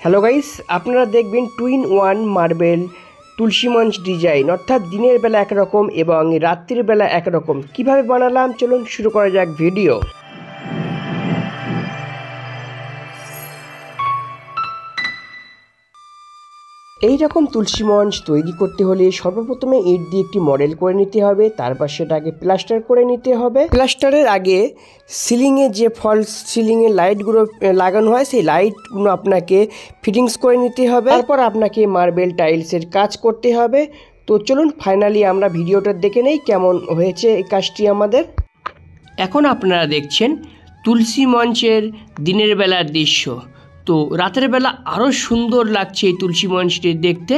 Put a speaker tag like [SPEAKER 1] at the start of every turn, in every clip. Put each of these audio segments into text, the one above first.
[SPEAKER 1] Hello guys, আপনারা দেখবেন twin one marble তুলসী মঞ্চ ডিজাইন, অর্থাৎ দিনের বেলা একরকম এবং রাত্রির বেলা একরকম। কিভাবে বানালাম চলুন শুরু করা যাক ভিডিও। এই রকম তুলসী মঞ্চ তৈরি করতে হলে সর্বপ্রথমে ইট দিয়ে একটি মডেল করে নিতে হবে, তারপর সেটাকে প্লাস্টার করে নিতে হবে। প্লাস্টারের আগে সিলিংয়ে যে ফলস সিলিংয়ে লাইটগুলো লাগানো হয় সেই লাইটগুলো আপনাকে ফিটিংস করে নিতে হবে। তারপর আপনাকে মার্বেল টাইলসের কাজ করতে হবে। তো চলুন ফাইনালি আমরা ভিডিওটা দেখে নেই কেমন হয়েছে এই কাজটি আমাদের। এখন আপনারা দেখছেন তুলসী মঞ্চের দিনের বেলার দৃশ্য। তো রাতের বেলা আরও সুন্দর লাগছে এই তুলসী মঞ্চটি দেখতে।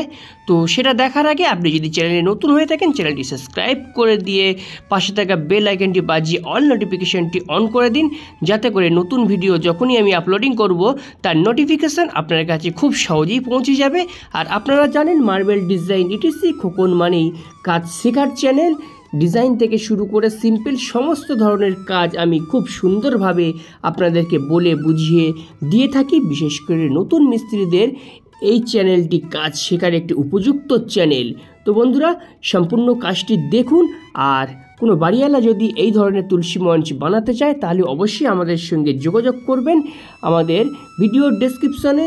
[SPEAKER 1] তো সেটা দেখার আগে আপনি যদি চ্যানেলে নতুন হয়ে থাকেন চ্যানেলটি সাবস্ক্রাইব করে দিয়ে পাশে থাকা বেল আইকনটি বাজিয়ে অল নোটিফিকেশনটি অন করে দিন, যাতে করে নতুন ভিডিও যখনই আমি আপলোডিং করব তার নোটিফিকেশান আপনার কাছে খুব সহজেই পৌঁছে যাবে। আর আপনারা জানেন মার্বেল ডিজাইন ইটিসি খোকন মানেই কাজ শেখার চ্যানেল। ডিজাইন থেকে শুরু করে সিম্পল সমস্ত ধরনের কাজ আমি খুব সুন্দরভাবে আপনাদেরকে বলে বুঝিয়ে দিয়ে থাকি। বিশেষ করে নতুন মিস্ত্রিদের এই চ্যানেলটি কাজ শেখার একটি উপযুক্ত চ্যানেল। তো বন্ধুরা, সম্পূর্ণ কাজটি দেখুন। আর কোনো বাড়িওয়ালা যদি এই ধরনের তুলসী মঞ্চ বানাতে চায় তাহলে অবশ্যই আমাদের সঙ্গে যোগাযোগ করবেন। আমাদের ভিডিওর ডেসক্রিপশনে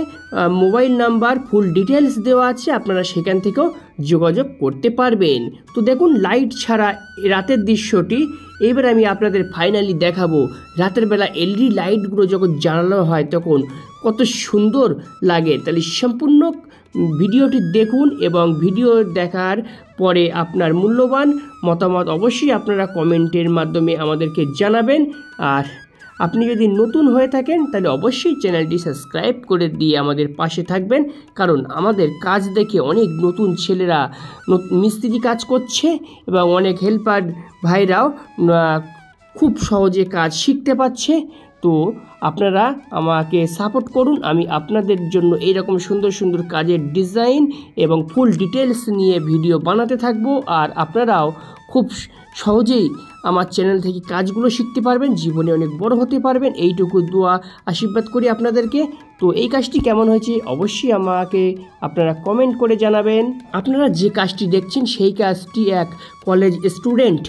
[SPEAKER 1] মোবাইল নাম্বার ফুল ডিটেলস দেওয়া আছে, আপনারা সেখান থেকেও যোগাযোগ করতে পারবেন। তো দেখুন লাইট ছাড়া রাতের দৃশ্যটি এবার আমি আপনাদের ফাইনালি দেখাবো। রাতের বেলা এলইডি লাইটগুলো যখন জ্বালানো হয় তখন কত সুন্দর লাগে। তাহলে সম্পূর্ণ ভিডিওটি দেখুন এবং ভিডিও দেখার পরে আপনার মূল্যবান মতামত অবশ্যই আপনারা কমেন্টের মাধ্যমে আমাদেরকে জানাবেন। আর আপনি যদি নতুন হয়ে থাকেন তাহলে অবশ্যই চ্যানেলটি সাবস্ক্রাইব করে দিয়ে আমাদের পাশে থাকবেন, কারণ আমাদের কাজ দেখে অনেক নতুন ছেলেরা মিস্ত্রি কাজ করছে এবং অনেক হেল্পার ভাইরাও খুব সহজে কাজ শিখতে পারছে। তো আপনারা আমাকে সাপোর্ট করুন, আমি আপনাদের জন্য এইরকম সুন্দর সুন্দর কাজের ডিজাইন এবং ফুল ডিটেলস নিয়ে ভিডিও বানাতে থাকবো। আর আপনারাও খুব সহজেই আমার চ্যানেল থেকে কাজগুলো শিখতে পারবেন, জীবনে অনেক বড় হতে পারবেন, এইটুকু দোয়া আশীর্বাদ করি আপনাদেরকে। তো এই কাজটি কেমন হয়েছে অবশ্যই আমাকে আপনারা কমেন্ট করে জানাবেন। আপনারা যে কাজটি দেখছেন সেই কাজটি এক কলেজ স্টুডেন্ট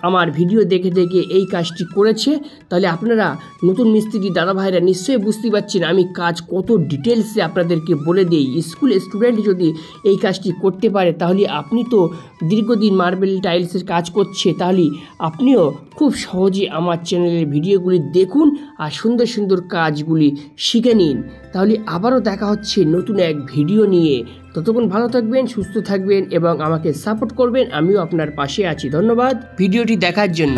[SPEAKER 1] আমার ভিডিও দেখে দেখে এই কাজটি করেছে। তাহলে আপনারা নতুন মিস্ত্রি দাদা ভাইরা নিশ্চয়ই বুঝতে পারছেন আমি কাজ কত ডিটেলসে আপনাদেরকে বলে দিই। স্কুল স্টুডেন্ট যদি এই কাজটি করতে পারে তাহলে আপনি তো দীর্ঘদিন মার্বেল টাইলসের কাজ করছে, তাহলে আপনিও খুব সহজে আমার চ্যানেলের ভিডিওগুলি দেখুন আর সুন্দর সুন্দর কাজগুলি শিখে নিন। তাহলে আবারও দেখা হচ্ছে নতুন এক ভিডিও নিয়ে। ততক্ষণ ভালো থাকবেন, সুস্থ থাকবেন এবং আমাকে সাপোর্ট করবেন। আমিও আপনার পাশে আছি। ধন্যবাদ ভিডিওটি দেখার জন্য।